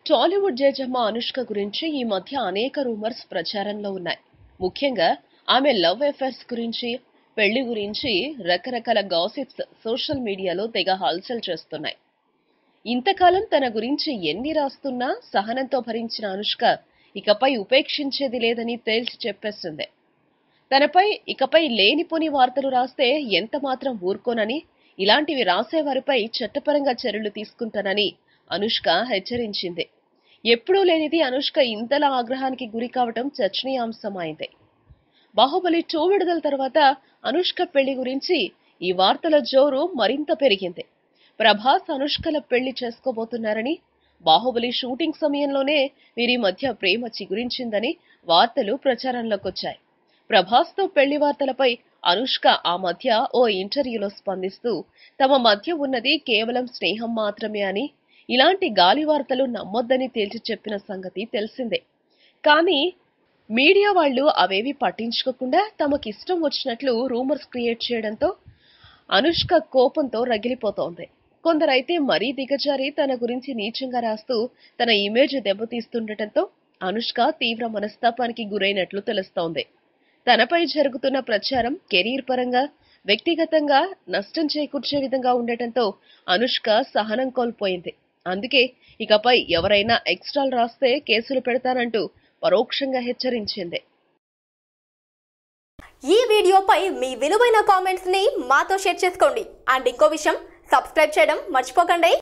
టాలీవుడ్ జేజమ్మ అనుష్క గురించి ఈ మధ్య అనేక రూమర్స్ ప్రచారంలో ఉన్నాయి. ముఖ్యంగా ఆమె లవ్ అఫైర్స్ గురించి, పెళ్లి గురించి రకరకాల గాసిప్స్ సోషల్ మీడియాలో తెగ హల్చల్ చేస్తున్నాయి. ఇంతకాలం తన గురించి ఎన్ని రాస్తున్నా సహనంతో భరించిన అనుష్క ఇకపై ఉపేక్షించేది లేదని తేల్చి చెప్పేసింది. తనపై ఇకపై లేనిపోని వార్తలు రాస్తే ఎంత మాత్రం ఊరుకోనని, ఇలాంటివి రాసేవారిపై చట్టపరంగా చర్యలు తీసుకుంటానని అనుష్క హెచ్చరించింది. ఎప్పుడూ లేనిది అనుష్క ఇంతలా ఆగ్రహానికి గురి కావటం చర్చనీయాంశమైంది. బాహుబలి 2 విడుదల తర్వాత అనుష్క పెళ్లి గురించి ఈ వార్తల జోరు మరింత పెరిగింది. ప్రభాస్ అనుష్కల పెళ్లి చేసుకోబోతున్నారని, బాహుబలి షూటింగ్ సమయంలోనే వీరి మధ్య ప్రేమ చిగురించిందని వార్తలు ప్రచారంలోకొచ్చాయి. ప్రభాస్ తో పెళ్లి వార్తలపై అనుష్క ఆ మధ్య ఓ ఇంటర్వ్యూలో స్పందిస్తూ తమ మధ్య ఉన్నది కేవలం స్నేహం మాత్రమే అని, ఇలాంటి గాలి వార్తలు నమ్మొద్దని తేల్చి చెప్పిన సంగతి తెలిసిందే. కానీ మీడియా వాళ్ళు అవేవి పట్టించుకోకుండా తమకిష్టం వచ్చినట్లు రూమర్స్ క్రియేట్ చేయడంతో అనుష్క కోపంతో రగిలిపోతోంది. కొందరైతే మరీ దిగజారి తన గురించి నీచంగా రాస్తూ తన ఇమేజ్ దెబ్బతీస్తుండటంతో అనుష్క తీవ్ర మనస్తాపానికి గురైనట్లు తెలుస్తోంది. తనపై జరుగుతున్న ప్రచారం కెరీర్ పరంగా, వ్యక్తిగతంగా నష్టం చేకూర్చే విధంగా ఉండటంతో అనుష్క సహనం కోల్పోయింది. అందుకే ఇకపై ఎవరైనా ఎక్స్ట్రాలు రాస్తే కేసులు పెడతానంటూ పరోక్షంగా హెచ్చరించింది. ఈ వీడియోపై మీ విలువైన కామెంట్స్ ని మాతో షేర్ చేసుకోండి. అండ్ ఇంకో విషయం, సబ్స్క్రైబ్ చేయడం మర్చిపోకండి.